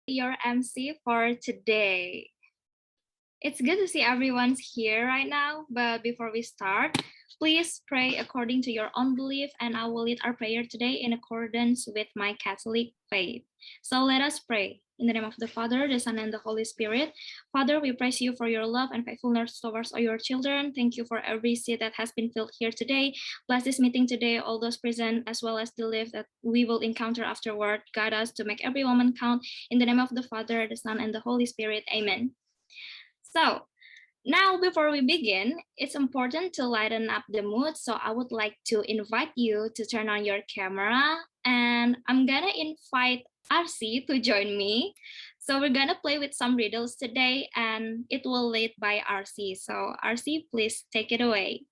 your MC for today. It's good to see everyone's here right now, but before we start, please pray according to your own belief, and I will lead our prayer today in accordance with my Catholic faith. So let us pray. In the name of the Father, the Son, and the Holy Spirit. Father, we praise you for your love and faithfulness towards all your children. Thank you for every seat that has been filled here today. Bless this meeting today, all those present, as well as the life that we will encounter afterward. Guide us to make every moment count. In the name of the Father, the Son, and the Holy Spirit. Amen. So, now, before we begin, it's important to lighten up the mood. So I would like to invite you to turn on your camera, and I'm gonna invite RC to join me. So we're gonna play with some riddles today, and it will lead by RC. So RC, please take it away.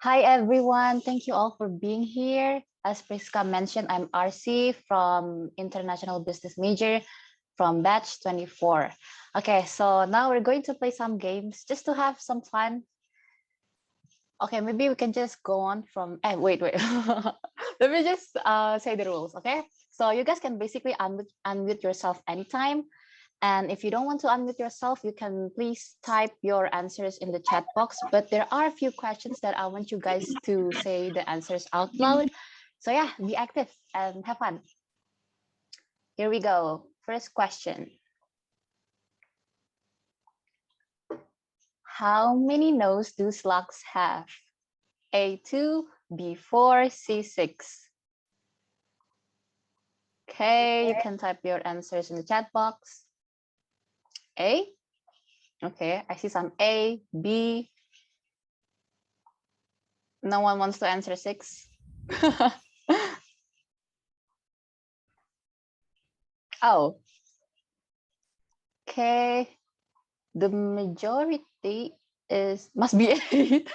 Hi, everyone. Thank you all for being here. As Priska mentioned, I'm RC from International Business Major from batch 24. Okay, so now we're going to play some games just to have some fun. Okay, maybe we can just go on from, wait. Let me just say the rules, okay? So you guys can basically unmute yourself anytime. And if you don't want to unmute yourself, you can please type your answers in the chat box. But there are a few questions that I want you guys to say the answers out loud. So yeah, be active and have fun. Here we go. First question. How many nose do slugs have? A2, B4, C6. Okay, you can type your answers in the chat box. A. Okay, I see some A, B. No one wants to answer 6. Oh. Okay. The majority must be 8.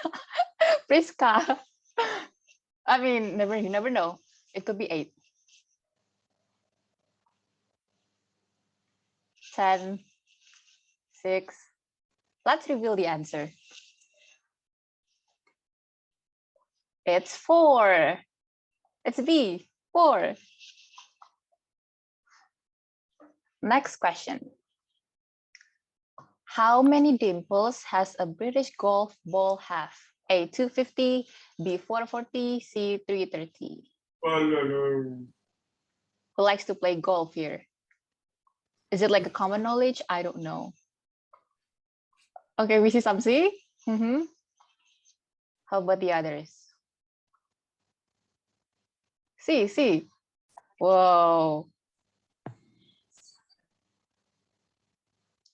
Priska. I mean, you never know. It could be 8. 10, 6. Let's reveal the answer. It's 4. It's B, 4. Next question. How many dimples has a British golf ball have? A, 250, B, 440, C, 330. Who likes to play golf here? Is it like a common knowledge? I don't know. Okay, we see some C. How about the others? C. Whoa.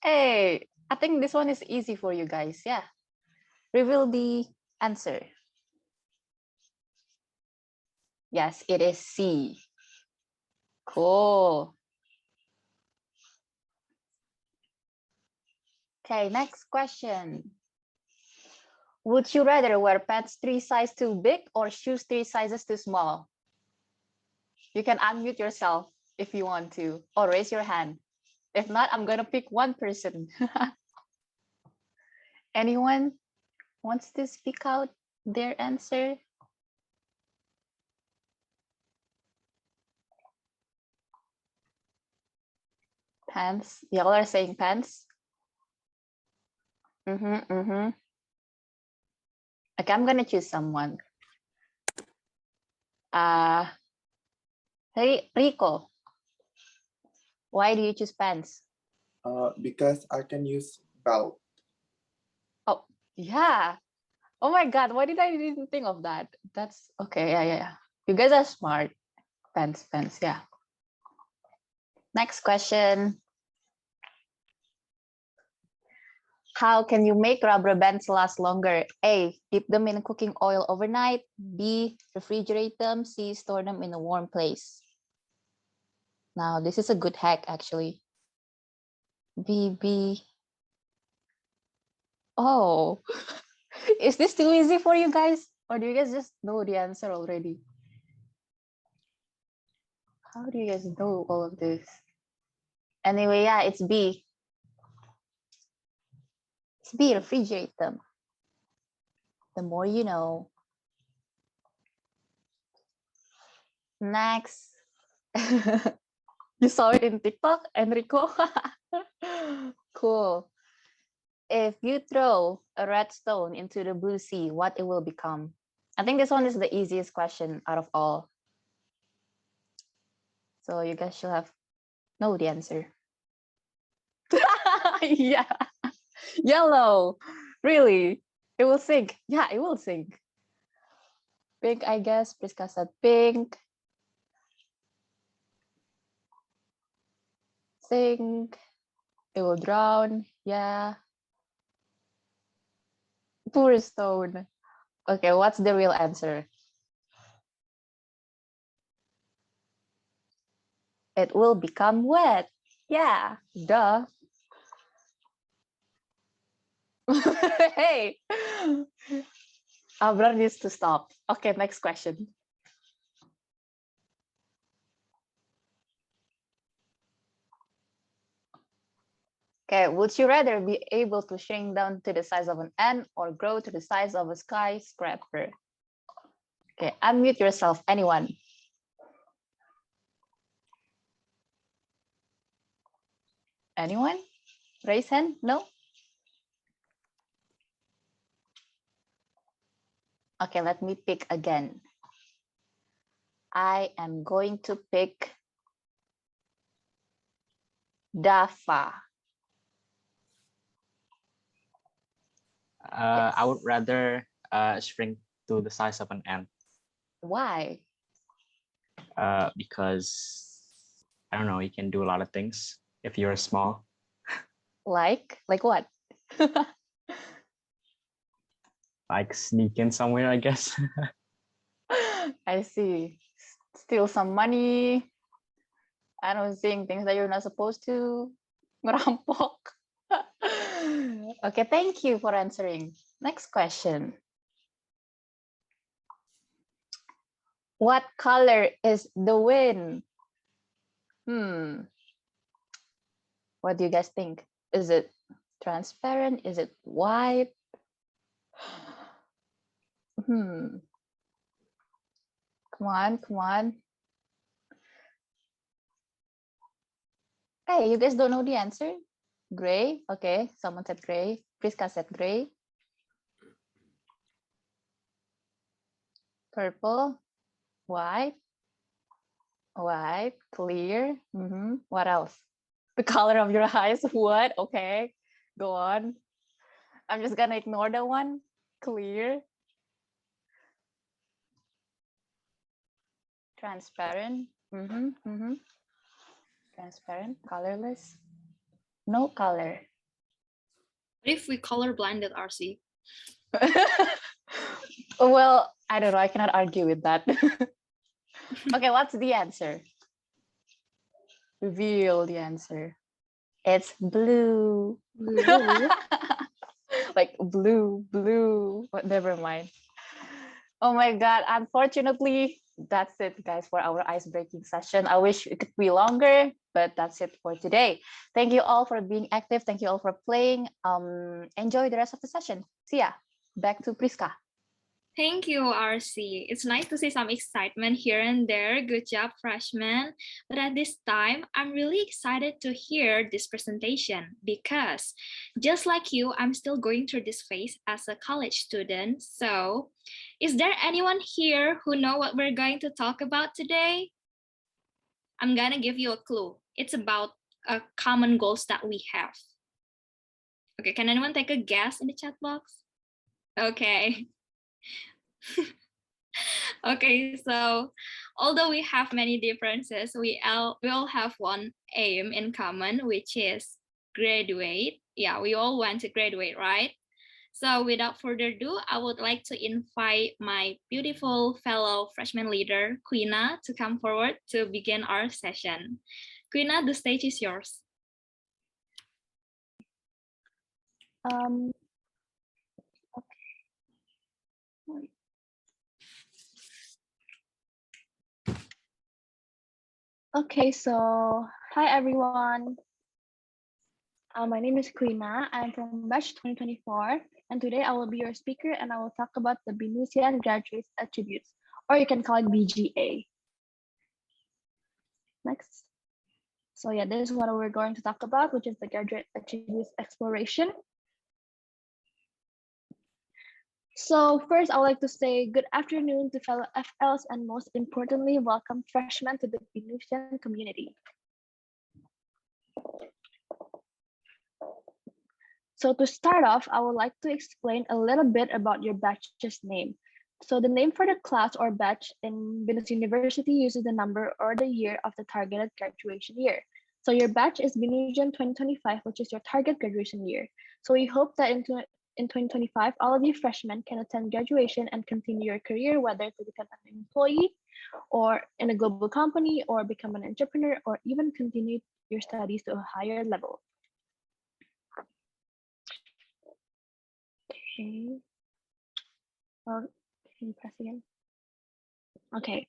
Hey, I think this one is easy for you guys. Yeah. Reveal the answer. Yes, it is C. Cool. Okay, next question. Would you rather wear pants 3 sizes too big or shoes 3 sizes too small? You can unmute yourself if you want to, or raise your hand. If not, I'm gonna pick one person. Anyone wants to speak out their answer? Pants. Y'all are saying pants? Okay, I'm gonna choose someone. Hey, Rico. Why do you choose pants? Because I can use belt. Oh, yeah. Oh my God, why did I didn't think of that? That's okay. Yeah. You guys are smart. Pants, yeah. Next question. How can you make rubber bands last longer? A, dip them in cooking oil overnight. B, refrigerate them. C, store them in a warm place. Now, this is a good hack, actually. B. Oh, is this too easy for you guys? Or do you guys just know the answer already? How do you guys know all of this? Anyway, yeah, it's B. It's B, refrigerate them. The more you know. Next. You saw it in TikTok, Enrico? Cool. If you throw a red stone into the blue sea, what it will become? I think this one is the easiest question out of all. So you guys should have know the answer. Yeah. Yellow. Really? It will sink. Yeah, it will sink. Pink, I guess. Priska said pink. Sink. It will drown. Yeah. Poor stone. Okay, what's the real answer? It will become wet. Yeah, duh. Hey, Abrar needs to stop. Okay, next question. Okay, would you rather be able to shrink down to the size of an ant or grow to the size of a skyscraper? Okay, unmute yourself, anyone. Anyone? Raise hand? No? Okay, let me pick again. I am going to pick Dafa. I would rather shrink to the size of an ant Why? because I don't know, you can do a lot of things if you're small. Like what? Like sneak in somewhere, I guess. I see. Steal some money. I don't saying things that you're not supposed to. Merampok. Okay, thank you for answering. Next question. What color is the wind? What do you guys think? Is it transparent? Is it white? Come on, come on. Hey, you guys don't know the answer? Gray? Okay, someone said gray. Priska said gray. Purple, white, clear. What else? The color of your eyes. What? Okay, go on. I'm just gonna ignore that one. Clear. Transparent. Transparent. Colorless. No color. What if we color blinded, RC? Well, I don't know. I cannot argue with that. Okay, what's the answer? Reveal the answer. It's blue. Blue. Like blue. But never mind. Oh my God. Unfortunately, that's it, guys, for our ice-breaking session. I wish it could be longer, but that's it for today. Thank you all for being active. Thank you all for playing. Enjoy the rest of the session. See ya. Back to Priska. Thank you, RC. It's nice to see some excitement here and there. Good job, freshmen. But at this time, I'm really excited to hear this presentation because just like you, I'm still going through this phase as a college student. So is there anyone here who know what we're going to talk about today? I'm gonna give you a clue. It's about common goals that we have. Okay, can anyone take a guess in the chat box? Okay. Okay, so although we have many differences, we all have one aim in common, which is graduate. Yeah, we all want to graduate, right? So without further ado, I would like to invite my beautiful fellow freshman leader, Quina, to come forward to begin our session. Quina, the stage is yours. Okay, so hi everyone. My name is Quina. I'm from batch 2024, and today I will be your speaker and I will talk about the BINUSIAN graduates attributes, or you can call it BGA. Next. So yeah, this is what we're going to talk about, which is the graduate attributes exploration. So first, I would like to say good afternoon to fellow FLs, and most importantly, welcome freshmen to the BINUSIAN community. So to start off, I would like to explain a little bit about your batch's name. So the name for the class or batch in BINUS University uses the number or the year of the targeted graduation year. So your batch is BINUSIAN 2025, which is your target graduation year. So we hope that in 2025, all of you freshmen can attend graduation and continue your career, whether to become an employee or in a global company or become an entrepreneur or even continue your studies to a higher level. Okay. Oh, can you press again? Okay.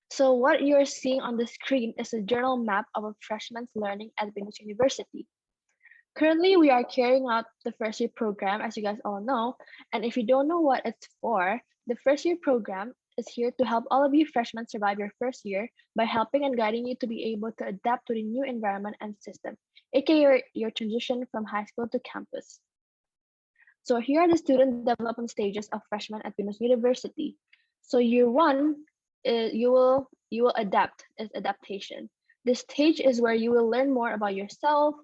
So what you're seeing on the screen is a journal map of a freshman's learning at BINUS University. Currently, we are carrying out the first year program, as you guys all know. And if you don't know what it's for, the first year program is here to help all of you freshmen survive your first year by helping and guiding you to be able to adapt to the new environment and system, aka your transition from high school to campus. So here are the student development stages of freshmen at BINUS University. So year one, you will adapt as adaptation. This stage is where you will learn more about yourself,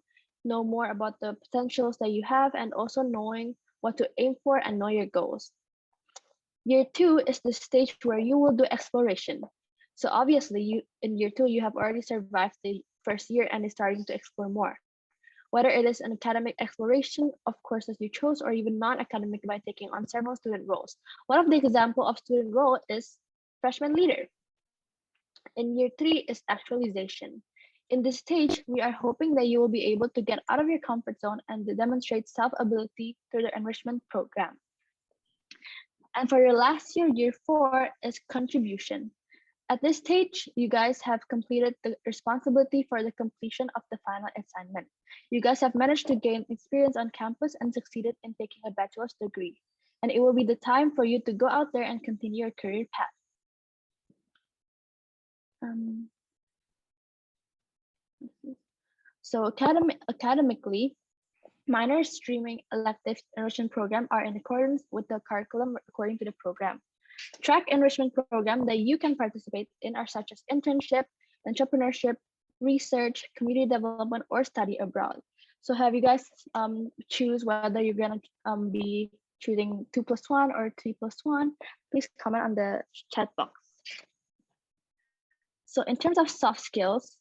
know more about the potentials that you have, and also knowing what to aim for and know your goals. Year two is the stage where you will do exploration. So obviously, in year two, you have already survived the first year and is starting to explore more. Whether it is an academic exploration of courses you chose or even non-academic by taking on several student roles. One of the example of student role is freshman leader. In year three is actualization. In this stage, we are hoping that you will be able to get out of your comfort zone and to demonstrate self-ability through the enrichment program. And for your last year, year four, is contribution. At this stage, you guys have completed the responsibility for the completion of the final assignment. You guys have managed to gain experience on campus and succeeded in taking a bachelor's degree. And it will be the time for you to go out there and continue your career path. So academically, minor streaming electives enrichment program are in accordance with the curriculum according to the program. Track enrichment program that you can participate in are such as internship, entrepreneurship, research, community development, or study abroad. So have you guys choose whether you're gonna be choosing 2+1 or 3+1? Please comment on the chat box. So in terms of soft skills,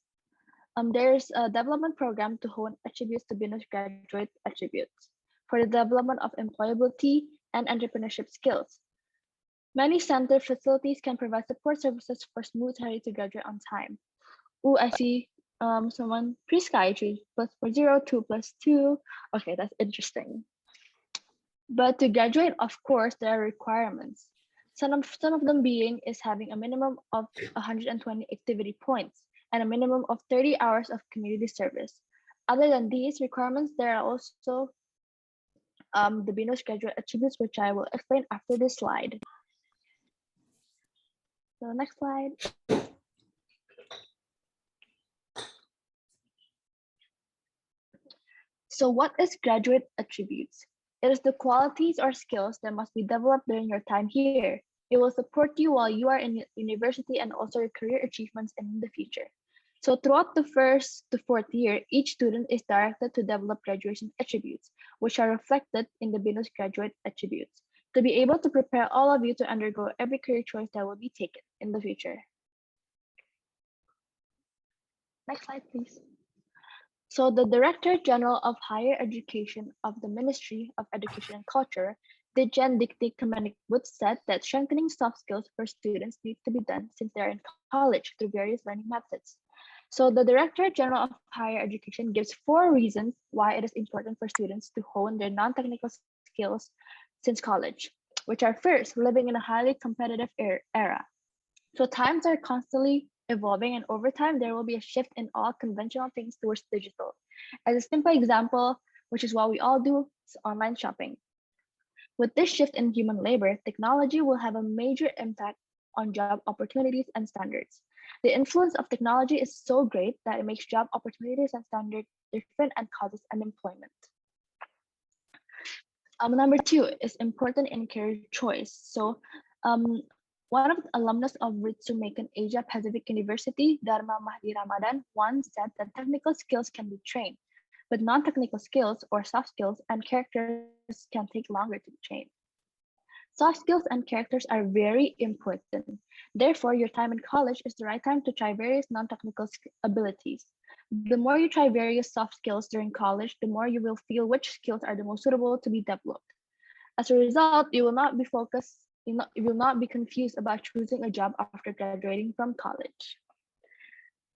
there's a development program to hone attributes to BINUS graduate attributes for the development of employability and entrepreneurship skills. Many center facilities can provide support services for smooth study to graduate on time. Oh, I see someone pre-sky 3+4 2+2. Okay, that's interesting. But to graduate, of course, there are requirements. Some of them being is having a minimum of 120 activity points and a minimum of 30 hours of community service. Other than these requirements, there are also the BINUS graduate attributes, which I will explain after this slide. So next slide. So what is graduate attributes? It is the qualities or skills that must be developed during your time here. It will support you while you are in university and also your career achievements in the future. So throughout the first to fourth year, each student is directed to develop graduation attributes, which are reflected in the BINUS graduate attributes, to be able to prepare all of you to undergo every career choice that will be taken in the future. Next slide, please. So the Director General of Higher Education of the Ministry of Education and Culture, Dijan Dikti Kemendikbud, said that strengthening soft skills for students needs to be done since they're in college through various learning methods. So the Director General of Higher Education gives 4 reasons why it is important for students to hone their non-technical skills since college, which are first, living in a highly competitive era. So times are constantly evolving, and over time, there will be a shift in all conventional things towards digital. As a simple example, which is what we all do, is online shopping. With this shift in human labor, technology will have a major impact on job opportunities and standards. The influence of technology is so great that it makes job opportunities and standards different and causes unemployment. Number 2 is important in career choice. So one of the alumnus of Ritsumaken Asia Pacific University, Dharma Mahdi Ramadan, once said that technical skills can be trained, but non-technical skills or soft skills and characters can take longer to be trained. Soft skills and characters are very important. Therefore, your time in college is the right time to try various non-technical abilities. The more you try various soft skills during college, the more you will feel which skills are the most suitable to be developed. As a result, you will not be focused, you will not be confused about choosing a job after graduating from college.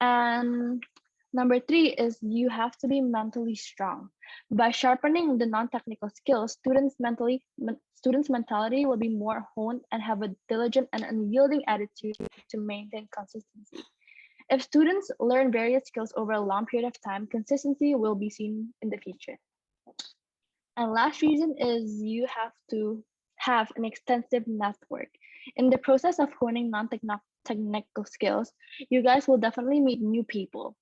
And number 3 is you have to be mentally strong. By sharpening the non-technical skills, students' mentality will be more honed and have a diligent and unyielding attitude to maintain consistency. If students learn various skills over a long period of time, consistency will be seen in the future. And last reason is you have to have an extensive network. In the process of honing non-technical skills, you guys will definitely meet new people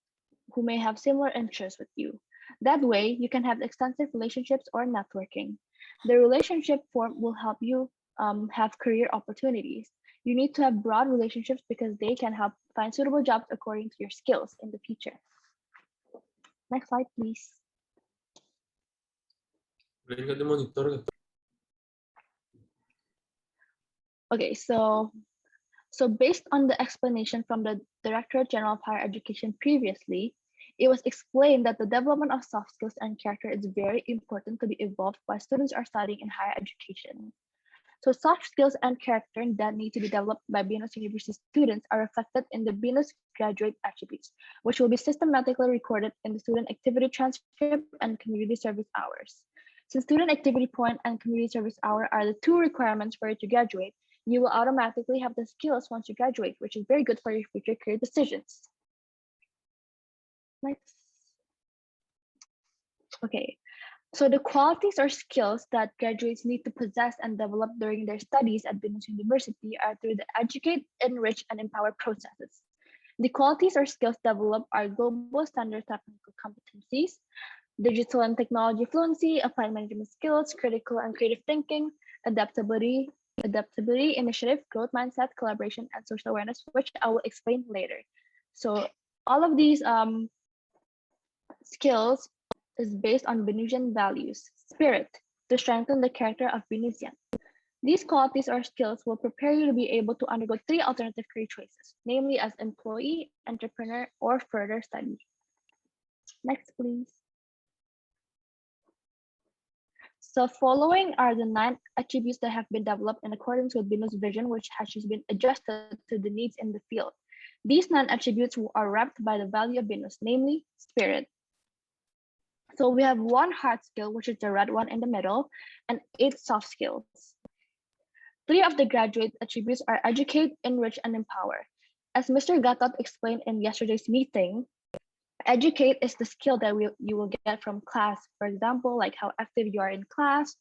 who may have similar interests with you. That way, you can have extensive relationships or networking. The relationship form will help you have career opportunities. You need to have broad relationships because they can help find suitable jobs according to your skills in the future. Next slide, please. Okay, so based on the explanation from the Director General of Higher Education previously, it was explained that the development of soft skills and character is very important to be evolved while students are studying in higher education. So soft skills and character that need to be developed by BINUS University students are reflected in the BINUS graduate attributes, which will be systematically recorded in the student activity transcript and community service hours. Since student activity point and community service hour are the 2 requirements for you to graduate, you will automatically have the skills once you graduate, which is very good for your future career decisions. Next. Okay, so the qualities or skills that graduates need to possess and develop during their studies at BINUS University are through the educate, enrich, and empower processes. The qualities or skills developed are global standard technical competencies, digital and technology fluency, applied management skills, critical and creative thinking, adaptability, initiative, growth mindset, collaboration, and social awareness, which I will explain later. So all of these skills is based on BINUSian values, spirit, to strengthen the character of BINUSian. These qualities or skills will prepare you to be able to undergo 3 alternative career choices, namely as employee, entrepreneur, or further study. Next, please. So following are the 9 attributes that have been developed in accordance with BINUS vision, which has been adjusted to the needs in the field. These 9 attributes are wrapped by the value of BINUS, namely spirit. So we have 1 hard skill, which is the red one in the middle, and 8 soft skills. 3 of the graduate attributes are educate, enrich, and empower. As Mr. Gatot explained in yesterday's meeting, educate is the skill that you will get from class. For example, like how active you are in class.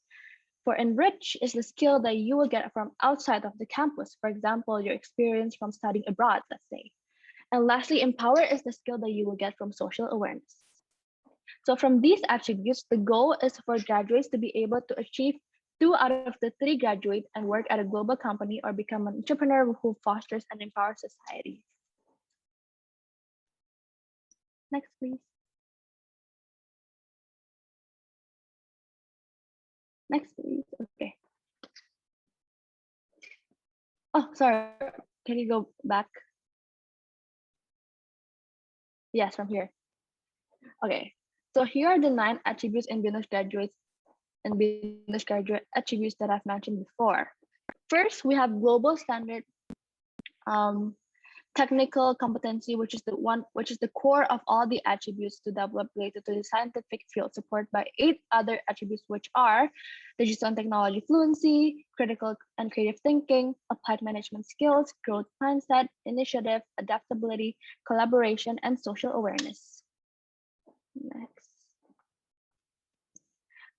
For enrich is the skill that you will get from outside of the campus. For example, your experience from studying abroad, let's say. And lastly, empower is the skill that you will get from social awareness. So from these attributes, the goal is for graduates to be able to achieve 2 out of the 3 graduate and work at a global company or become an entrepreneur who fosters and empowers society. Next, please. Next, please. Okay. Oh, sorry. Can you go back? Yes, from here. Okay. So here are the 9 attributes in BINUS graduate attributes that I've mentioned before. First, we have global standard technical competency, which is the core of all the attributes to develop related to the scientific field, supported by 8 other attributes, which are digital and technology fluency, critical and creative thinking, applied management skills, growth mindset, initiative, adaptability, collaboration, and social awareness. Next.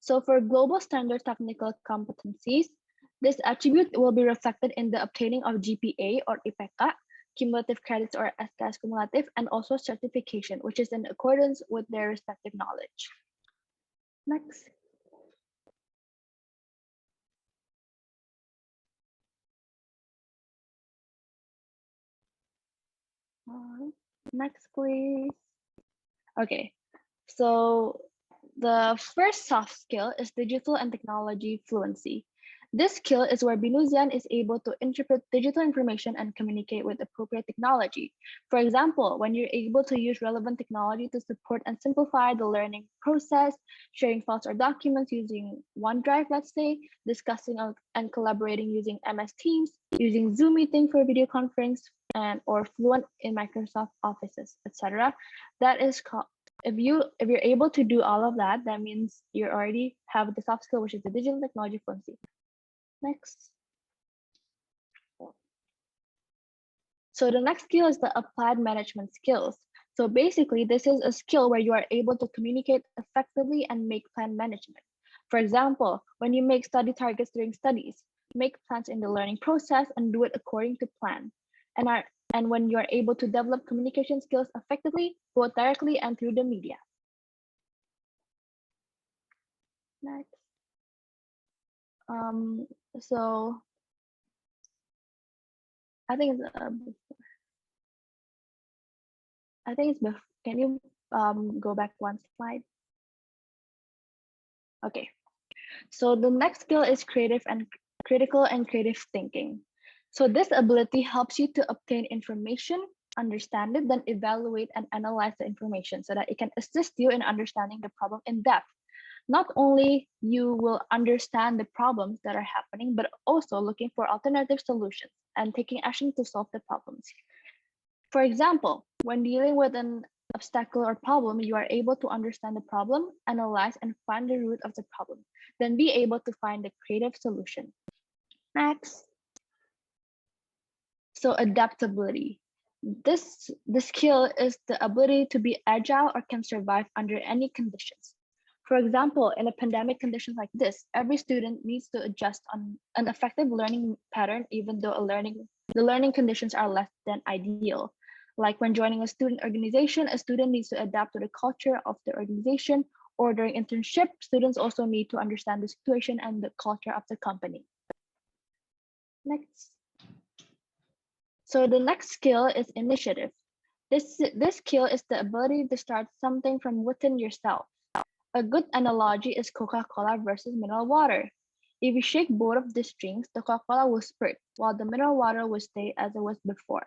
So for global standard technical competencies, this attribute will be reflected in the obtaining of GPA or IPK cumulative credits or SKS cumulative, and also certification, which is in accordance with their respective knowledge. Next. Next, please. Okay, so the first soft skill is digital and technology fluency. This skill is where BINUSIAN is able to interpret digital information and communicate with appropriate technology. For example, when you're able to use relevant technology to support and simplify the learning process, sharing files or documents using OneDrive, let's say, discussing and collaborating using MS Teams, using Zoom meeting for video conference, and or fluent in Microsoft Offices, etc. That is called, if you're able to do all of that, that means you already have the soft skill, which is the digital technology fluency. Next. So the next skill is the applied management skills. So basically, this is a skill where you are able to communicate effectively and make plan management. For example, when you make study targets during studies, make plans in the learning process and do it according to plan. And when you are able to develop communication skills effectively, both directly and through the media. Next. So I think it's before. Can you go back one slide? Okay. So the next skill is critical and creative thinking. So this ability helps you to obtain information, understand it, then evaluate and analyze the information so that it can assist you in understanding the problem in depth. Not only you will understand the problems that are happening, but also looking for alternative solutions and taking action to solve the problems. For example, when dealing with an obstacle or problem, you are able to understand the problem, analyze and find the root of the problem, then be able to find the creative solution. Next. So adaptability. This skill is the ability to be agile or can survive under any conditions. For example, in a pandemic condition like this, every student needs to adjust on an effective learning pattern, even though the learning conditions are less than ideal. Like when joining a student organization, a student needs to adapt to the culture of the organization, or during internship, students also need to understand the situation and the culture of the company. Next. So the next skill is initiative. This skill is the ability to start something from within yourself. A good analogy is Coca-Cola versus mineral water. If you shake both of these drinks, the Coca-Cola will spurt, while the mineral water will stay as it was before.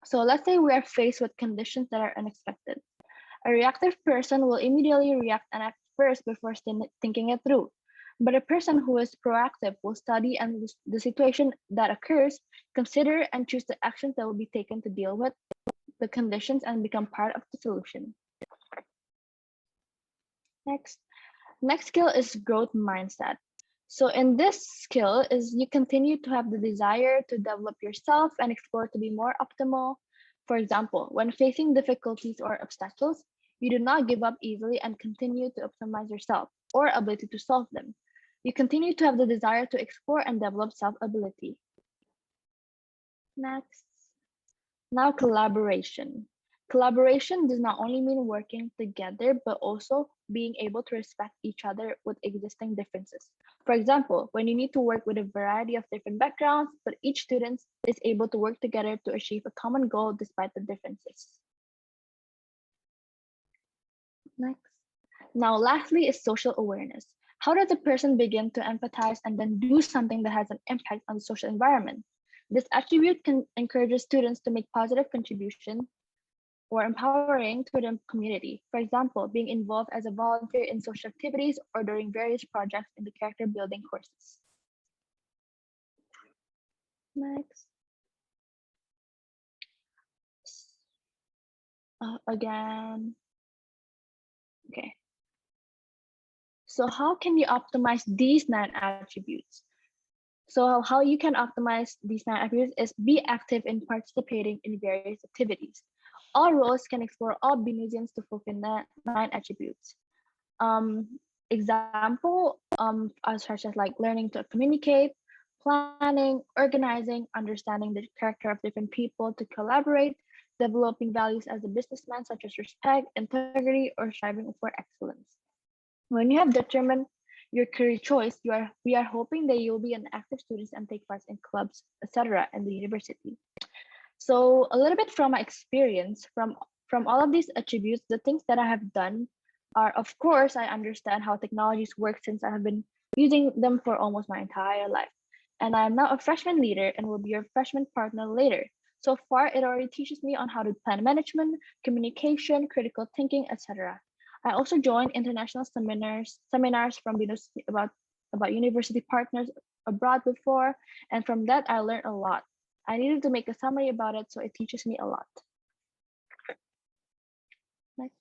So let's say we are faced with conditions that are unexpected. A reactive person will immediately react and act first before thinking it through. But a person who is proactive will study and the situation that occurs, consider and choose the actions that will be taken to deal with the conditions and become part of the solution. Next skill is growth mindset. So in this skill is you continue to have the desire to develop yourself and explore to be more optimal. For example, when facing difficulties or obstacles, you do not give up easily and continue to optimize yourself or ability to solve them. You continue to have the desire to explore and develop self-ability. Next. Now collaboration. Collaboration does not only mean working together, but also being able to respect each other with existing differences. For example, when you need to work with a variety of different backgrounds, but each student is able to work together to achieve a common goal despite the differences. Next. Now, lastly is social awareness. How does a person begin to empathize and then do something that has an impact on the social environment? This attribute can encourage students to make positive contribution or empowering to the community. For example, being involved as a volunteer in social activities or during various projects in the character building courses. Next. Again. Okay. So how can you optimize these 9 attributes? So how you can optimize these 9 attributes is be active in participating in various activities. All roles can explore all BINUSians to fulfill 9 attributes. Example, such as like learning to communicate, planning, organizing, understanding the character of different people to collaborate, developing values as a businessman such as respect, integrity, or striving for excellence. When you have determined your career choice, we are hoping that you will be an active student and take part in clubs, etc. in the university. So a little bit from my experience, from all of these attributes, the things that I have done are, of course, I understand how technologies work since I have been using them for almost my entire life. And I am now a freshman leader and will be your freshman partner later. So far, it already teaches me on how to plan management, communication, critical thinking, etc. I also joined international seminars from BINUS about university partners abroad before, and from that I learned a lot. I needed to make a summary about it, so it teaches me a lot. Next.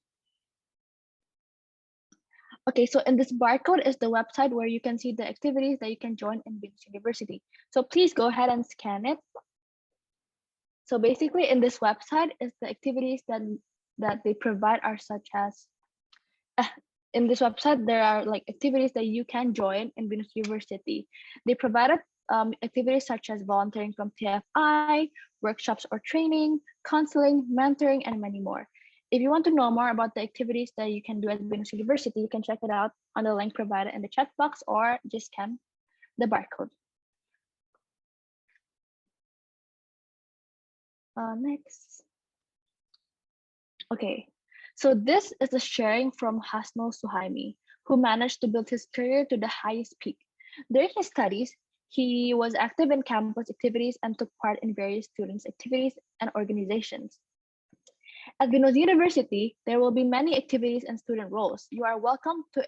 Okay, so in this barcode is the website where you can see the activities that you can join in BINUS University. So please go ahead and scan it. So basically in this website is the activities that they provide are such as, in this website, there are like activities that you can join in BINUS University. They provided activities such as volunteering from TFI, workshops or training, counseling, mentoring, and many more. If you want to know more about the activities that you can do at BINUS University, you can check it out on the link provided in the chat box or just scan the barcode. Next. Okay, so this is a sharing from Hasnul Suhaimi, who managed to build his career to the highest peak. During his studies, he was active in campus activities and took part in various students' activities and organizations. At BINUS University, there will be many activities and student roles. You are welcome to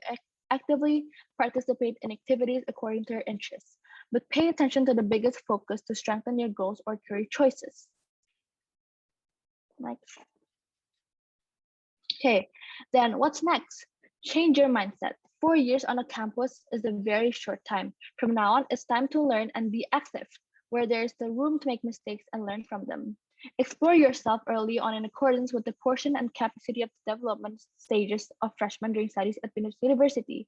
actively participate in activities according to your interests, but pay attention to the biggest focus to strengthen your goals or career choices. Next. Okay, then what's next? Change your mindset. 4 years on a campus is a very short time. From now on, it's time to learn and be active, where there is the room to make mistakes and learn from them. Explore yourself early on in accordance with the portion and capacity of the development stages of freshmen during studies at BINUS University.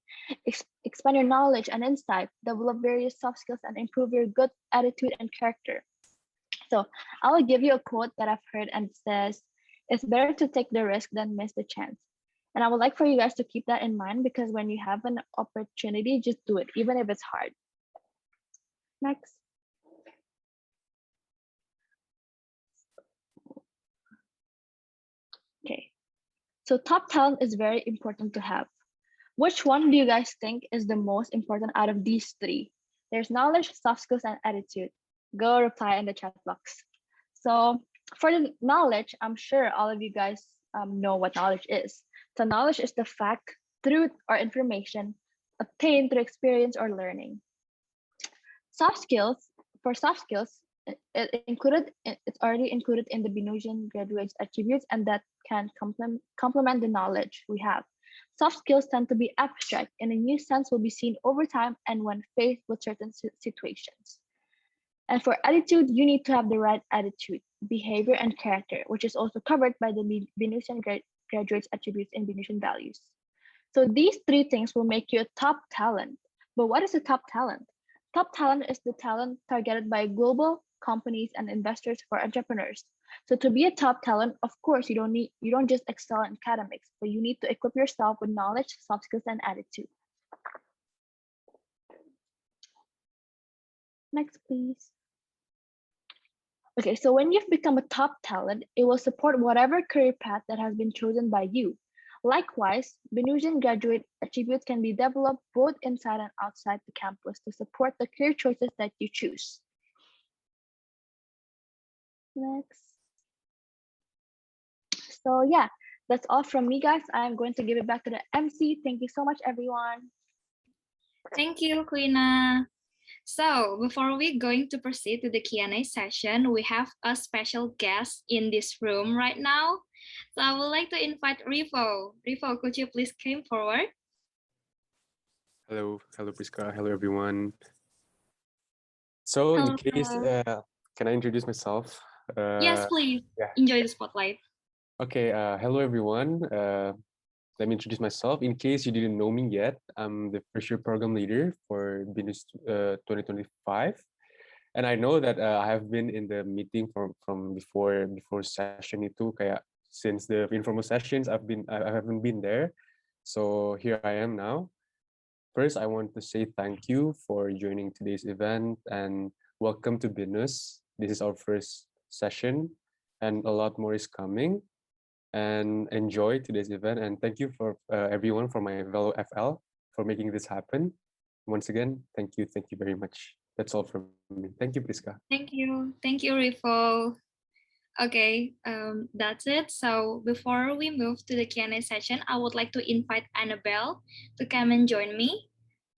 Expand your knowledge and insight, develop various soft skills, and improve your good attitude and character. So I will give you a quote that I've heard, and it says, "It's better to take the risk than miss the chance." And I would like for you guys to keep that in mind, because when you have an opportunity, just do it, even if it's hard. Next. Okay, so top talent is very important to have. Which one do you guys think is the most important out of these three? There's knowledge, soft skills, and attitude. Go reply in the chat box. So for the knowledge, I'm sure all of you guys know what knowledge is. So knowledge is the fact, truth, or information obtained through experience or learning. Soft skills, for soft skills, it's already included in the BINUSIAN graduates attributes, and that can complement the knowledge we have. Soft skills tend to be abstract, and a new sense will be seen over time and when faced with certain situations. And for attitude, you need to have the right attitude, behavior, and character, which is also covered by the BINUSIAN graduates attributes in BINUSIAN values. So these three things will make you a top talent. But what is a top talent? Top talent is the talent targeted by global companies and investors for entrepreneurs. So to be a top talent, of course, you don't just excel in academics, but you need to equip yourself with knowledge, soft skills, and attitude. Next, please. Okay, so when you've become a top talent, it will support whatever career path that has been chosen by you. Likewise, BINUSIAN graduate attributes can be developed both inside and outside the campus to support the career choices that you choose. Next. So yeah, that's all from me, guys. I'm going to give it back to the MC. Thank you so much, everyone. Thank you, Queena. So before we're going to proceed to the Q&A session, we have a special guest in this room right now. So I would like to invite Rivo. Rivo, could you please come forward? Hello, Priska. Hello, everyone. So in case, can I introduce myself? Yes, please. Yeah. Enjoy the spotlight. Okay, hello, everyone. Let me introduce myself. In case you didn't know me yet, I'm the first year program leader for BINUS 2025. And I know that I have been in the meeting from before session itu kayak since the informal sessions I haven't been there. So here I am now. First, I want to say thank you for joining today's event and welcome to BINUS. This is our first session and a lot more is coming. And enjoy today's event. And thank you for everyone from my fellow FL for making this happen. Once again, thank you very much. That's all from me. Thank you, Priska. Thank you, Rifo. Okay, that's it. So before we move to the Q&A session, I would like to invite Annabelle to come and join me.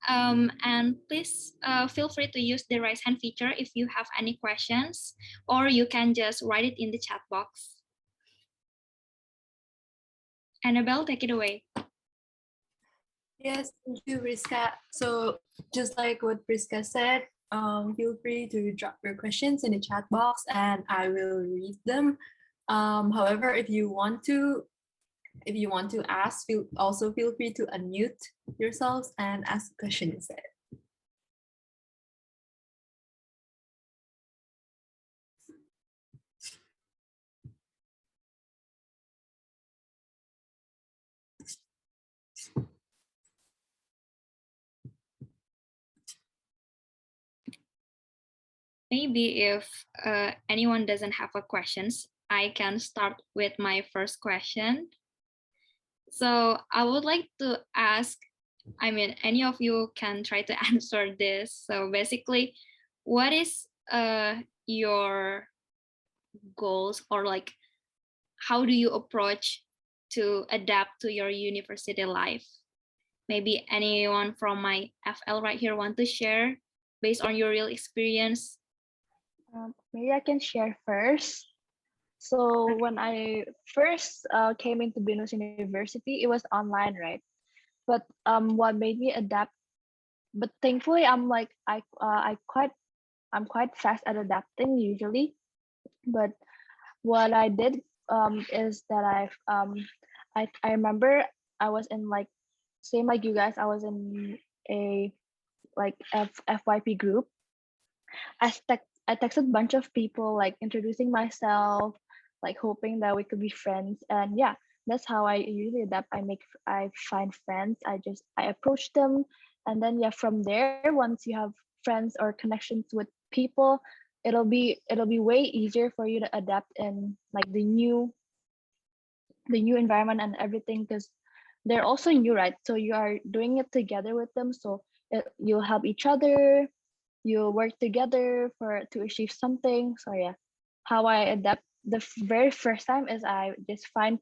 And please feel free to use the raise hand feature if you have any questions, or you can just write it in the chat box. Annabelle, take it away. Yes, thank you, Priska. So just like what Priska said, feel free to drop your questions in the chat box and I will read them. However, if you want to ask, also feel free to unmute yourselves and ask a question instead. Maybe if anyone doesn't have a questions, I can start with my first question. So I would like to ask, I mean, any of you can try to answer this. So basically, what is your goals, or like, how do you approach to adapt to your university life? Maybe anyone from my FL right here want to share based on your real experience? Maybe I can share first. So when I first came into BINUS University, it was online, right? But what made me adapt? But thankfully, I'm quite fast at adapting usually. But what I did is that I remember I was in like, same like you guys, I was in a like FYP group. I texted a bunch of people like introducing myself, like hoping that we could be friends. And yeah, that's how I usually adapt. I find friends. I approach them, and then yeah, from there, once you have friends or connections with people, it'll be way easier for you to adapt in like the new environment and everything, because they're also new, right? So you are doing it together with them, so you'll help each other, you work together to achieve something. So yeah, how I adapt the very first time is I just find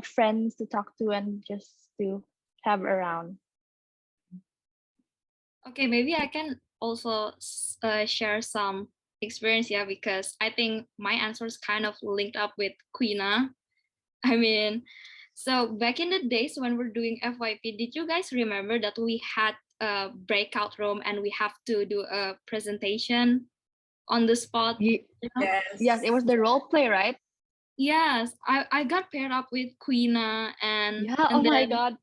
friends to talk to and just to have around. Okay, maybe I can also share some experience, yeah, because I think my answer is kind of linked up with Quina. I mean, so back in the days when we're doing FYP, did you guys remember that we had a breakout room and we have to do a presentation on the spot? You know? Yes, it was the role play, right? Yes, I got paired up with Quina and Yeah. Oh my God.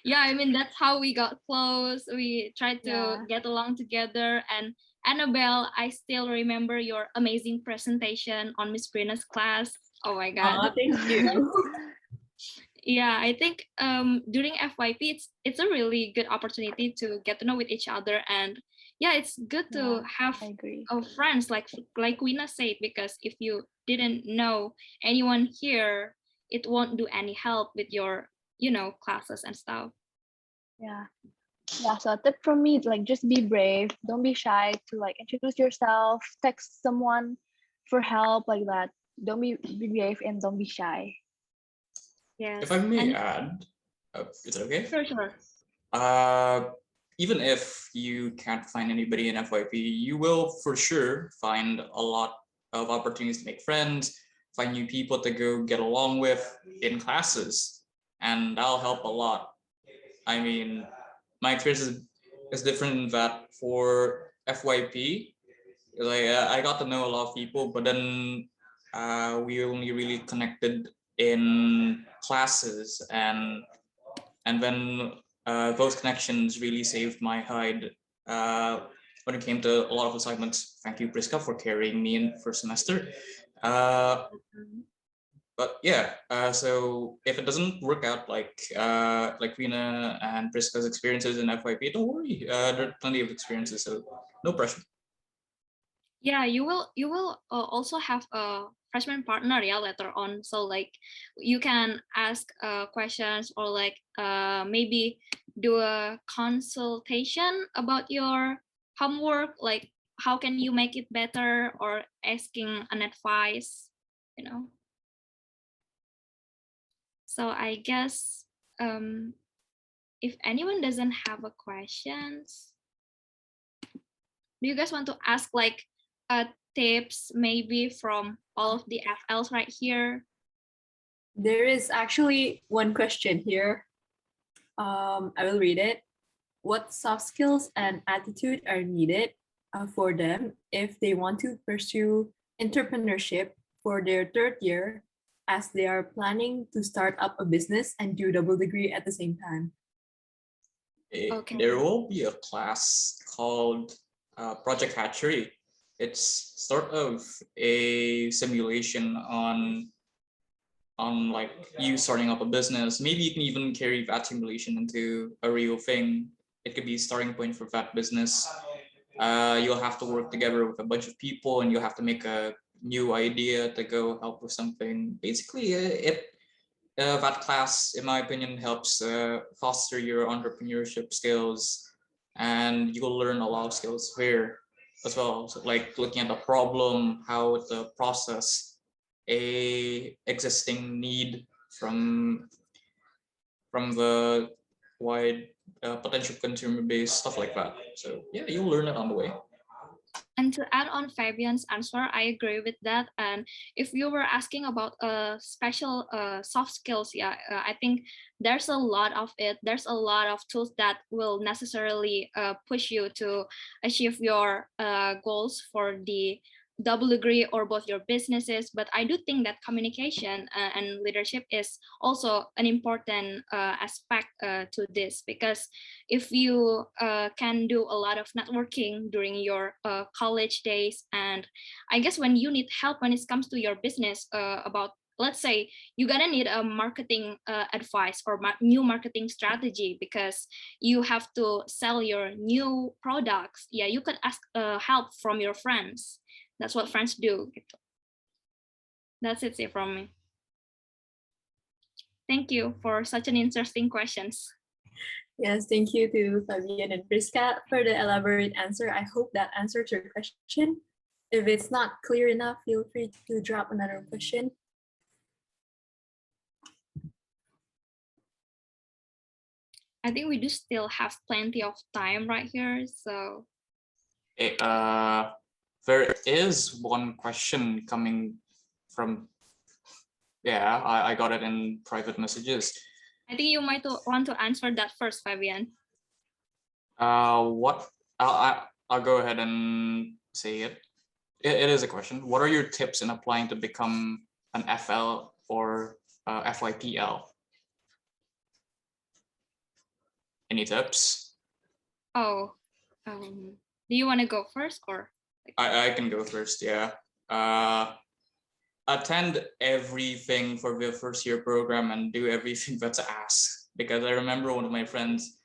Yeah, I mean, that's how we got close. We tried to get along together. And Annabelle, I still remember your amazing presentation on Miss Brina's class. Oh my God. Thank you. Yeah, I think during FYP, it's a really good opportunity to get to know with each other. And yeah, it's good to have friends like Quina said, because if you didn't know anyone here, it won't do any help with your classes and stuff. Yeah, so a tip from me is like, just be brave, don't be shy to like introduce yourself, text someone for help, like that. Don't be brave and don't be shy. Yeah. If I may add, is it okay? Sure. Even if you can't find anybody in FYP, you will for sure find a lot of opportunities to make friends, find new people to go get along with in classes, and that'll help a lot. I mean, my experience is different in that for FYP, like I got to know a lot of people, but then we only really connected in classes, and when those connections really saved my hide when it came to a lot of assignments. Thank you, Priska, for carrying me in first semester. But yeah, so if it doesn't work out like Rina and Priska's experiences in FYP, don't worry. There are plenty of experiences, so no pressure. Yeah, you will also have a freshman partner, yeah, later on. So like you can ask questions or like maybe do a consultation about your homework, like how can you make it better, or asking an advice, you know. So I guess if anyone doesn't have a questions, do you guys want to ask like tips maybe from all of the FLs right here? There is actually one question here. I will read it. What soft skills and attitude are needed for them if they want to pursue entrepreneurship for their third year, as they are planning to start up a business and do double degree at the same time? Okay. There will be a class called Project Hatchery. It's sort of a simulation on like you starting up a business. Maybe you can even carry that simulation into a real thing. It could be a starting point for that business. You'll have to work together with a bunch of people, and you'll have to make a new idea to go help with something. Basically, that class, in my opinion, helps foster your entrepreneurship skills, and you'll learn a lot of skills here as well. So like looking at the problem, how to process a existing need from the wide potential consumer base, stuff like that. So yeah, you'll learn it on the way. And to add on Fabian's answer, I agree with that. And if you were asking about special soft skills, yeah, I think there's a lot of it. There's a lot of tools that will necessarily push you to achieve your goals for the double degree or both your businesses. But I do think that communication and leadership is also an important aspect to this, because if you can do a lot of networking during your college days, and I guess when you need help when it comes to your business, about, let's say you're gonna need a marketing advice or new marketing strategy because you have to sell your new products, yeah, you could ask help from your friends. That's what friends do. That's it from me. Thank you for such an interesting questions. Yes, thank you to Fabian and Priska for the elaborate answer. I hope that answered your question. If it's not clear enough, feel free to drop another question. I think we do still have plenty of time right here, so. There is one question coming from, yeah, I got it in private messages. I think you might want to answer that first, Fabian. What? I'll go ahead and say it. It is a question. What are your tips in applying to become an FL or FYPL? Any tips? Oh, do you want to go first, or? I can go first. Yeah. Attend everything for the first year program and do everything that's asked. Because I remember one of my friends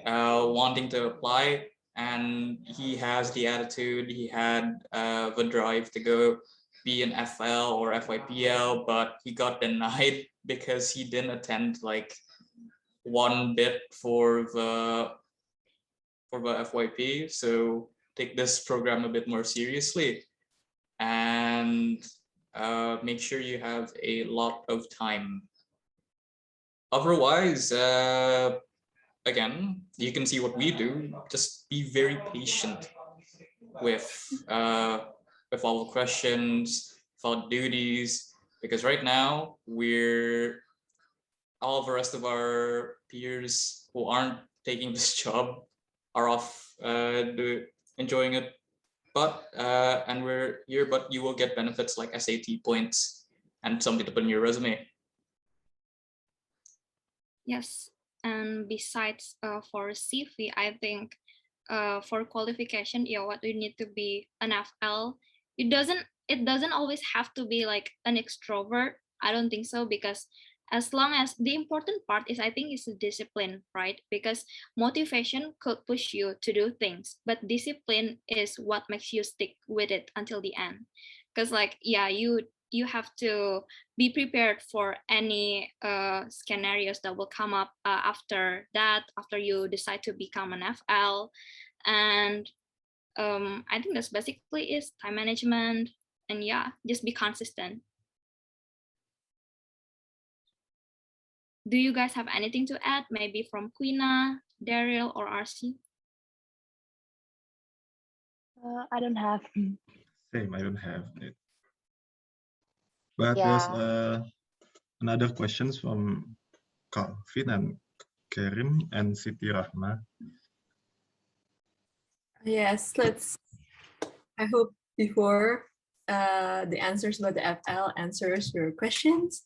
wanting to apply, and he has the attitude, he had the drive to go be an FL or FYPL, but he got denied because he didn't attend like one bit for the FYP. So take this program a bit more seriously, and make sure you have a lot of time. Otherwise, again, you can see what we do. Just be very patient with all the questions, with duties, because right now all the rest of our peers who aren't taking this job are off enjoying it. But and we're here, but you will get benefits like SAT points and something to put in your resume. Yes, and besides for CV, I think for qualification, yeah, what you need to be an FL. It doesn't always have to be like an extrovert. I don't think so, because as long as the important part is, I think, is the discipline, right? Because motivation could push you to do things, but discipline is what makes you stick with it until the end. Because like, yeah, you have to be prepared for any scenarios that will come up after that, after you decide to become an FL. And I think that's basically is time management, and yeah, just be consistent. Do you guys have anything to add? Maybe from Quina, Daryl, or RC? I don't have. Same, I don't have it. But there's Yeah. another questions from Calvin and Kerim and Siti Rahma. Yes, I hope before the answers about the FL answers your questions,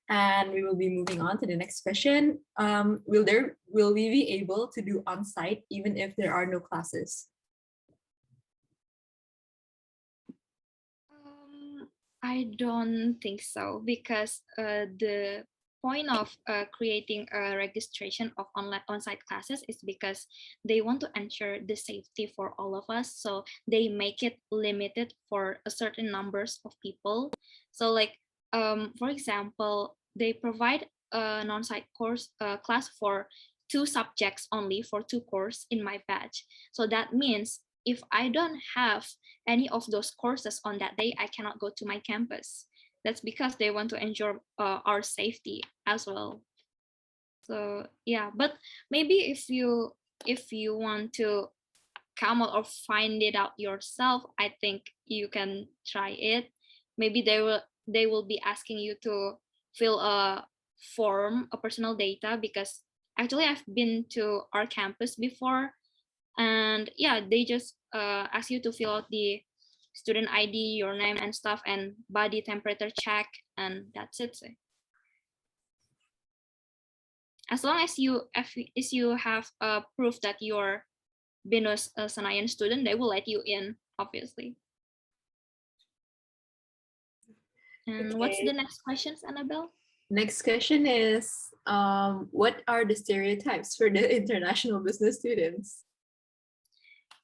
and we will be moving on to the next question. Will we be able to do on-site even if there are no classes? I don't think so, because the point of creating a registration of on-site classes is because they want to ensure the safety for all of us. So they make it limited for a certain numbers of people. So like, for example, they provide an on-site course class for 2 subjects only, for 2 courses in my batch. So that means if I don't have any of those courses on that day, I cannot go to my campus. That's because they want to ensure our safety as well. So yeah, but maybe if you want to come out or find it out yourself, I think you can try it. Maybe they will be asking you to fill a form, a personal data, because actually I've been to our campus before, and yeah, they just ask you to fill out the student ID, your name and stuff, and body temperature check, and that's it. As long as you have proof that you're BINUS Senayan student, they will let you in, obviously. And what's the next questions, Annabelle? Next question is, what are the stereotypes for the international business students?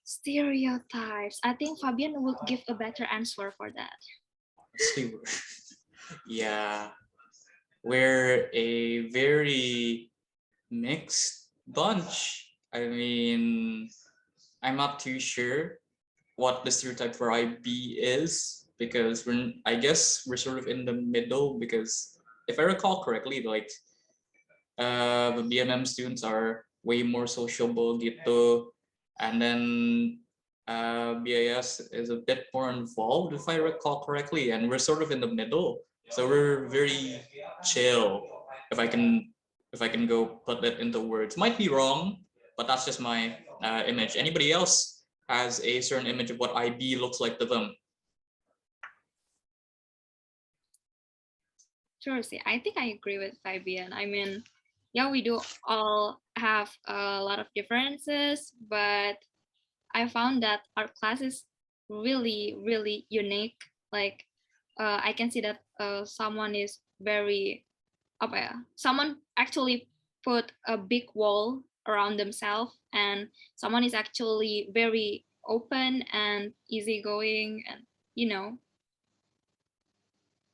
Stereotypes. I think Fabian would give a better answer for that. Let's see. Yeah, we're a very mixed bunch. I mean, I'm not too sure what the stereotype for IB is, because I guess we're sort of in the middle, because if I recall correctly, like the BMM students are way more sociable gitu, and then BIS is a bit more involved, if I recall correctly, and we're sort of in the middle, so we're very chill, if I can go put that into words. Might be wrong, but that's just my image. Anybody else has a certain image of what IB looks like to them? Sure, see, I think I agree with Fabian. I mean, yeah, we do all have a lot of differences, but I found that our class is really, really unique. Like, I can see that someone is very, someone actually put a big wall around themselves, and someone is actually very open and easygoing, and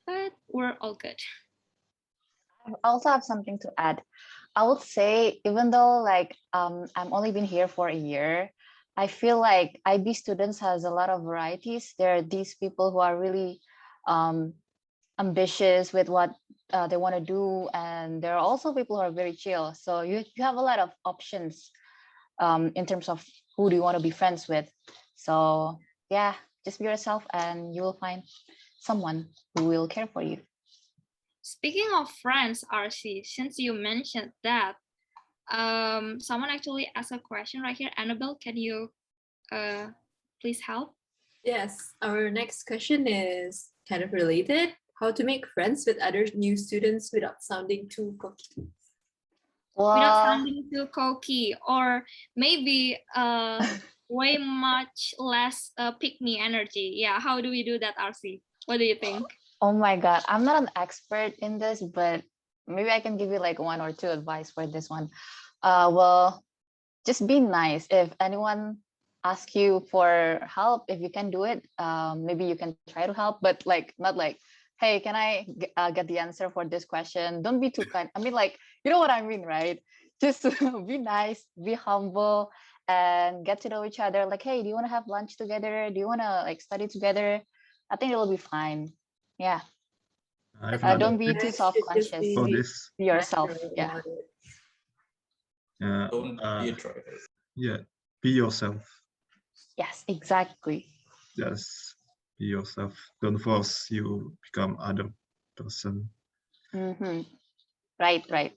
but we're all good. I also have something to add. I would say, even though like I'm only been here for a year, I feel like IB students has a lot of varieties. There are these people who are really ambitious with what they want to do, and there are also people who are very chill. So you have a lot of options in terms of who do you want to be friends with. So yeah, just be yourself, and you will find someone who will care for you. Speaking of friends, RC, since you mentioned that, someone actually asked a question right here. Annabelle, can you please help? Yes, our next question is kind of related. How to make friends with other new students without sounding too cocky? Without sounding too cocky, or maybe way much less pick me energy. Yeah, how do we do that, RC? What do you think? Oh my God, I'm not an expert in this, but maybe I can give you like one or two advice for this one. Well, just be nice. If anyone asks you for help, if you can do it, maybe you can try to help, but like not like, hey, can I get the answer for this question? Don't be too kind. I mean, like, you know what I mean, right? Just be nice, be humble, and get to know each other. Like, hey, do you want to have lunch together? Do you want to like study together? I think it'll be fine. Yeah. I have I Don't another be tip too guys should just self-conscious. for be this. Be yourself. natural Yeah. about it. Don't be a Uh, tryhard. yeah, be yourself. Yes, exactly. Just be yourself. Don't force you become other person. Mm-hmm. Right, right.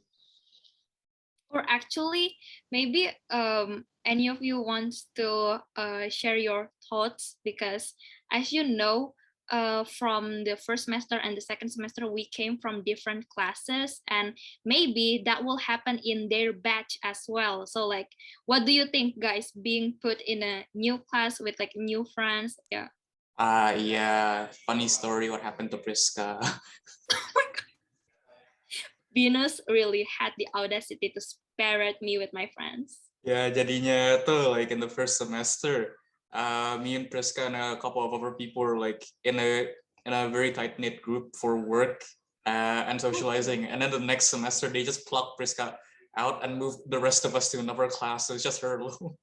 Or actually, maybe any of you wants to share your thoughts, because as you know, from the first semester and the second semester, we came from different classes, and maybe that will happen in their batch as well. So like, what do you think, guys, being put in a new class with like new friends? Yeah. Yeah, funny story what happened to Priska. Binus really had the audacity to spare at me with my friends. Ya, jadinya tuh like in the first semester, me and Priska and a couple of other people were like in a very tight knit group for work and socializing. And then the next semester, they just plucked Priska out and moved the rest of us to another class. So it's just her alone.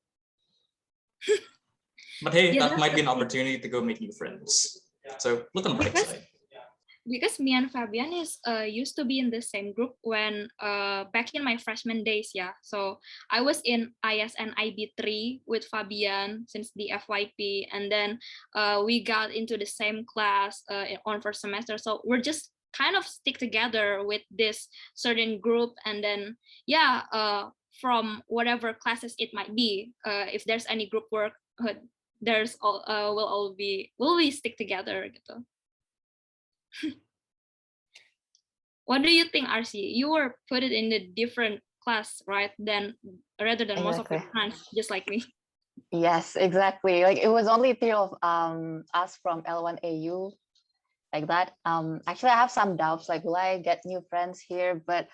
But hey, Yeah, that that's might be an the thing. opportunity to go make new friends. So look on the bright Because side. because me and Fabian is used to be in the same group when back in my freshman days, yeah. So I was in ISN IB3 with Fabian since the FYP, and then we got into the same class on first semester. So we're just kind of stick together with this certain group, and then yeah, from whatever classes it might be, if there's any group work, there's all will we stick together gitu. What do you think, RC? You were put it in a different class, right? Rather than most of your Exactly. friends, just like me. Yes, exactly. Like it was only three of us from L1AU like that. Actually I have some doubts, like will I get new friends here? But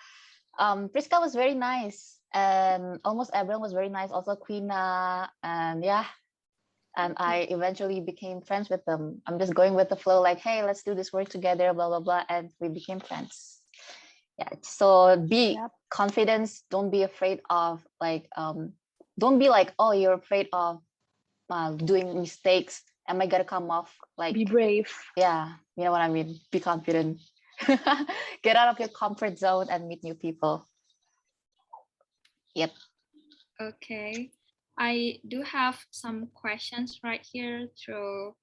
Priska was very nice, and almost everyone was very nice. Also Quina, and yeah. And I eventually became friends with them. I'm just going with the flow, like, hey, let's do this work together, blah, blah, blah. And we became friends. Yeah. So be Yep. confident. Don't be afraid of like, don't be like, oh, you're afraid of doing mistakes. Am I gonna come off like, Be brave. yeah, you know what I mean? Be confident. Get out of your comfort zone and meet new people. Yep. Okay. I do have some questions right here through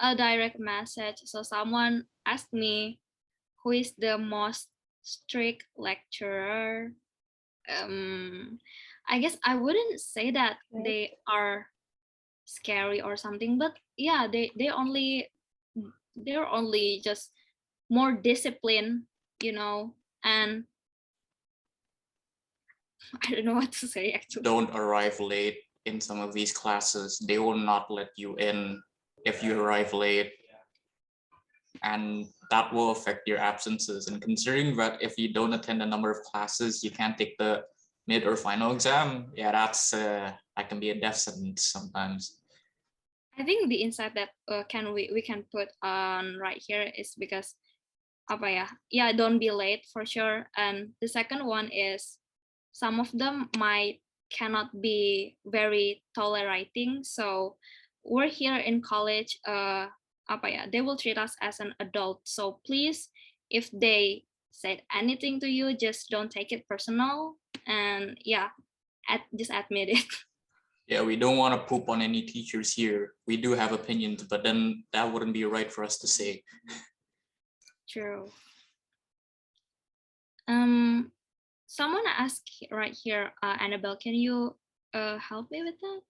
a direct message. So someone asked me, who is the most strict lecturer? I guess I wouldn't say that Okay. they are scary or something, but yeah, they're only just more disciplined, you know, and I don't know what to say actually. Don't arrive late in some of these classes. They will not let you in if you arrive late. And that will affect your absences. And considering that if you don't attend a number of classes, you can't take the mid or final exam. Yeah, that can be a death sentence sometimes. I think the insight that we can put on right here is because apa ya? Yeah, don't be late for sure. And the second one is some of them cannot be very tolerating. So we're here in college, apa ya? They will treat us as an adult. So please, if they said anything to you, just don't take it personal. And yeah, just admit it. Yeah, we don't want to poop on any teachers here. We do have opinions, but then that wouldn't be right for us to say. True. Someone asked right here, Annabelle, can you help me with that?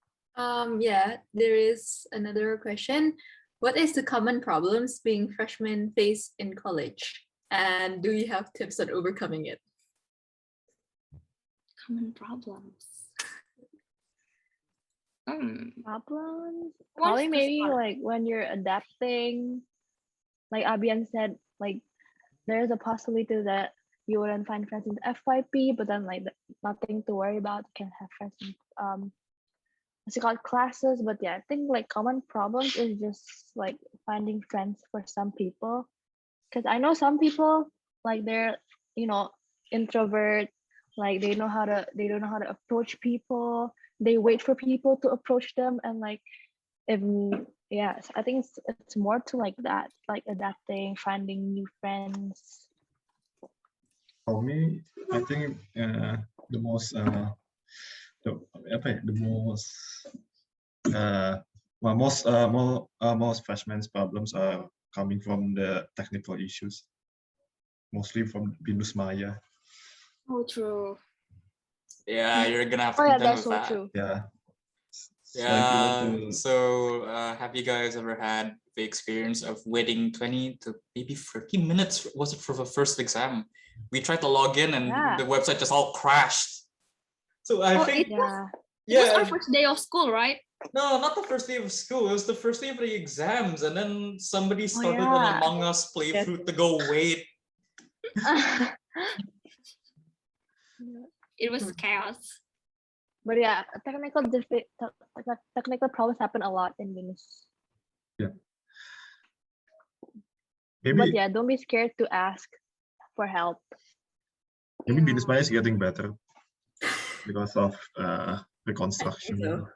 Yeah, there is another question. What is the common problems being freshmen face in college? And do you have tips on overcoming it? Common problems. Problems? What's Probably the maybe start? like when you're adapting, like Abian said, like there's a possibility that you wouldn't find friends in the FYP, but then like nothing to worry about. You can have friends in what's it called, classes. But yeah, I think like common problems is just like finding friends for some people. Because I know some people like they're, you know, introvert, like they don't know how to approach people. They wait for people to approach them, and like if yes, I think it's more to like that, like adapting, finding new friends. For me, I think the most most freshmen's problems are coming from the technical issues, mostly from BINUS Maya. Oh, true. Yeah, you're gonna have to Oh yeah, contend that's with so that. true. Yeah. Yeah. So, have you guys ever had the experience of waiting 20 to maybe 30 minutes? Was it for the first exam? We tried to log in and Yeah. the website just all crashed. So I Oh, think, Yeah. It was our yeah, first day of school, right? no, not the first day of school. It was the first day of the exams, and then somebody Oh started an yeah. Among Us playthrough to go wait. It was chaos. But yeah, technical problems happen a lot in BINUS. Yeah. But Maybe yeah, don't be scared to ask for help. maybe BINUS Yeah. Maya is getting better because of reconstruction so.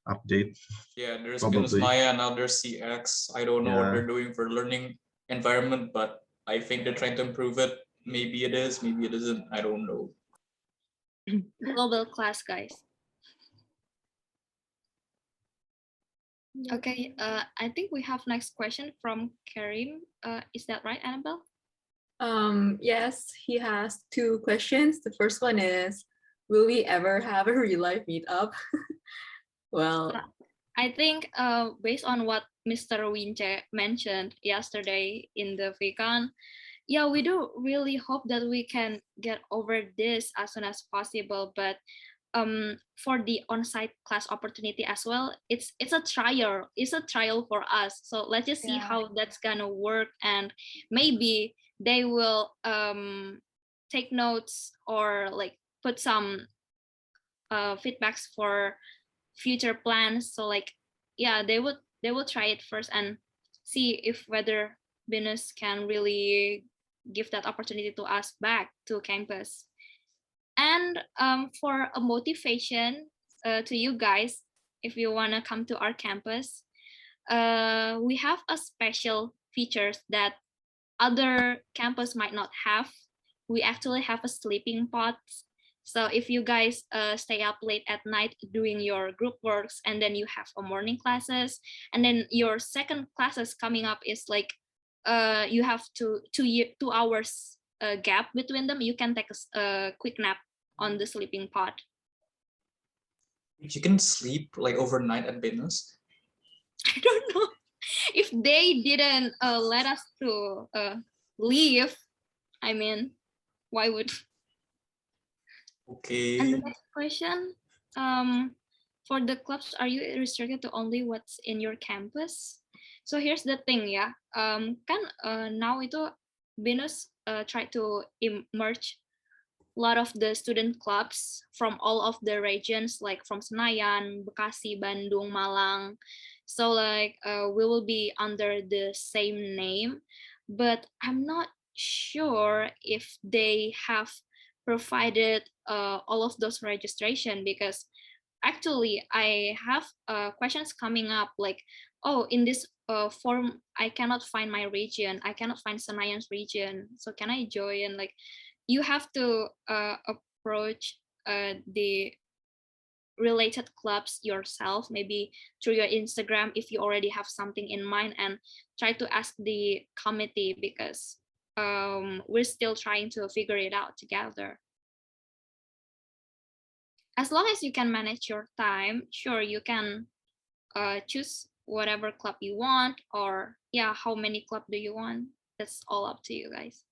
update. Yeah, there's BINUS Probably. Maya, now there's CX. I don't know what Yeah. they're doing for learning environment, but I think they're trying to improve it. Maybe it is, maybe it isn't. I don't know. Global class, guys. Okay, I think we have next question from Karim. Is that right, Annabelle? Yes, he has two questions. The first one is, will we ever have a real life meetup? Well, I think based on what Mr. Winche mentioned yesterday in the VCon, yeah, we do really hope that we can get over this as soon as possible. But for the on-site class opportunity as well, it's a trial. It's a trial for us. So let's just see Yeah. how that's gonna work, and maybe they will take notes or like put some feedbacks for future plans. So like, yeah, they will try it first and see if whether BINUS can really give that opportunity to us back to campus. And for a motivation to you guys, if you want to come to our campus, we have a special features that other campus might not have. We actually have a sleeping pod. So if you guys stay up late at night doing your group works, and then you have a morning classes, and then your second classes coming up is like you have 2 hours gap between them, you can take a quick nap on the sleeping pod. You can sleep like overnight at BINUS. I don't know if they didn't let us to leave. I mean, why would? Okay. And the next question, for the clubs, are you restricted to only what's in your campus? So here's the thing, ya. Kan now itu BINUS try to merge a lot of the student clubs from all of the regions, like from Senayan, Bekasi, Bandung, Malang. So like we will be under the same name, but I'm not sure if they have provided all of those registration, because actually I have questions coming up like, oh, in this form I cannot find my region, I cannot find Senayan's region, so can I join? Like, you have to approach the related clubs yourself, maybe through your Instagram if you already have something in mind, and try to ask the committee, because we're still trying to figure it out together. As long as you can manage your time, sure, you can choose whatever club you want, or yeah, how many club do you want? That's all up to you guys.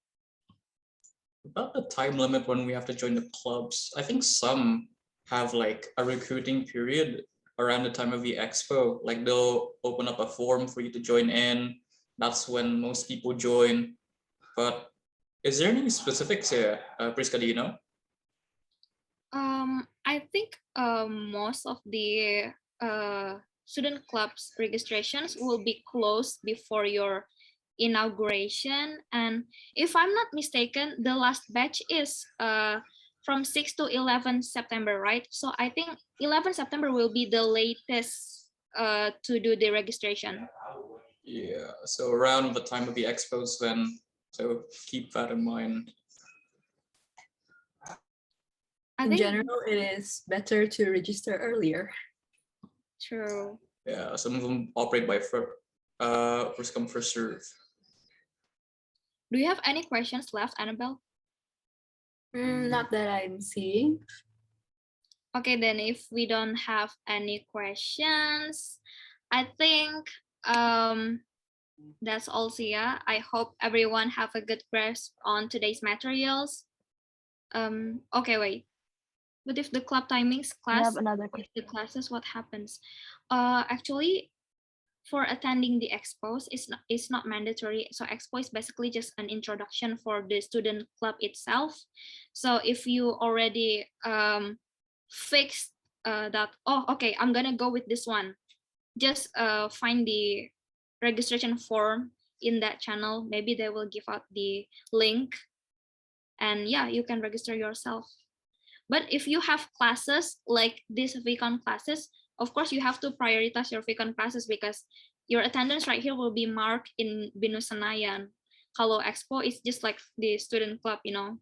About the time limit when we have to join the clubs, I think some have like a recruiting period around the time of the expo. Like they'll open up a forum for you to join in. That's when most people join. But is there any specifics here, Priska, do you know? I think most of the student clubs registrations will be closed before your inauguration. And if I'm not mistaken, the last batch is from 6 to 11 September, right? So I think 11 September will be the latest to do the registration. Yeah, so around the time of the expos then, so keep that in mind. In general, it is better to register earlier. True. Yeah, some of them operate by first come, first serve. Do you have any questions left, Annabelle? Not that I'm seeing. Okay, then if we don't have any questions, I think that's all, Sia. I hope everyone have a good grasp on today's materials. Okay, wait. But if the club timings I have class, another if question. the classes, what happens? Actually, for attending the expos, it's not mandatory. So expo is basically just an introduction for the student club itself. So if you already fixed that, oh, okay, I'm gonna go with this one, just find the registration form in that channel. Maybe they will give out the link, and yeah, you can register yourself. But if you have classes like these VCon classes, of course you have to prioritize your VCon classes because your attendance right here will be marked in BINUS Senayan. Kalau expo is just like the student club, you know.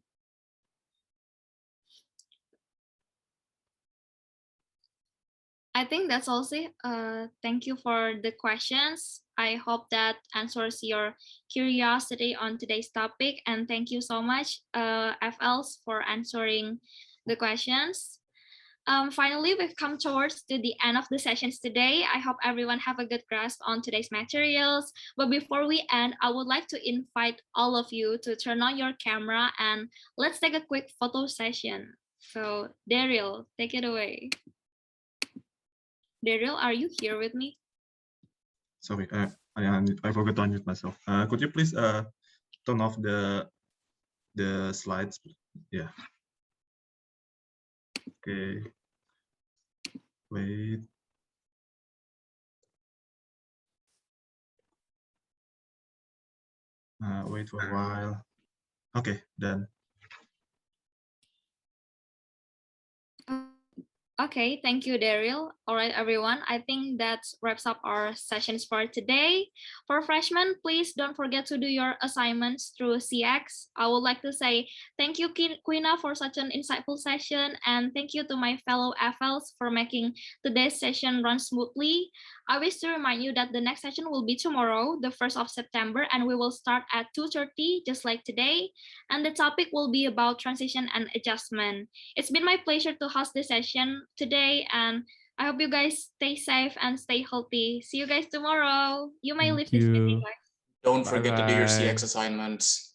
I think that's all. Thank you for the questions. I hope that answers your curiosity on today's topic. And thank you so much, FLs, for answering the questions. Finally, we've come towards to the end of the sessions today. I hope everyone have a good grasp on today's materials. But before we end, I would like to invite all of you to turn on your camera and let's take a quick photo session. So Daryl, take it away. Daryl, are you here with me? Sorry, I forgot to unmute myself. Could you please turn off the slides? Yeah. Okay. Wait. Wait for a while. Okay, done. Okay, thank you, Daryl. All right, everyone. I think that wraps up our sessions for today. For freshmen, please don't forget to do your assignments through CX. I would like to say thank you, Quina, for such an insightful session, and thank you to my fellow FLs for making today's session run smoothly. I wish to remind you that the next session will be tomorrow, the 1st of September, and we will start at 2:30, just like today. And the topic will be about transition and adjustment. It's been my pleasure to host this session today, and I hope you guys stay safe and stay healthy. See you guys tomorrow. You may leave this meeting, guys. Don't forget to do your Bye-bye. CX assignments.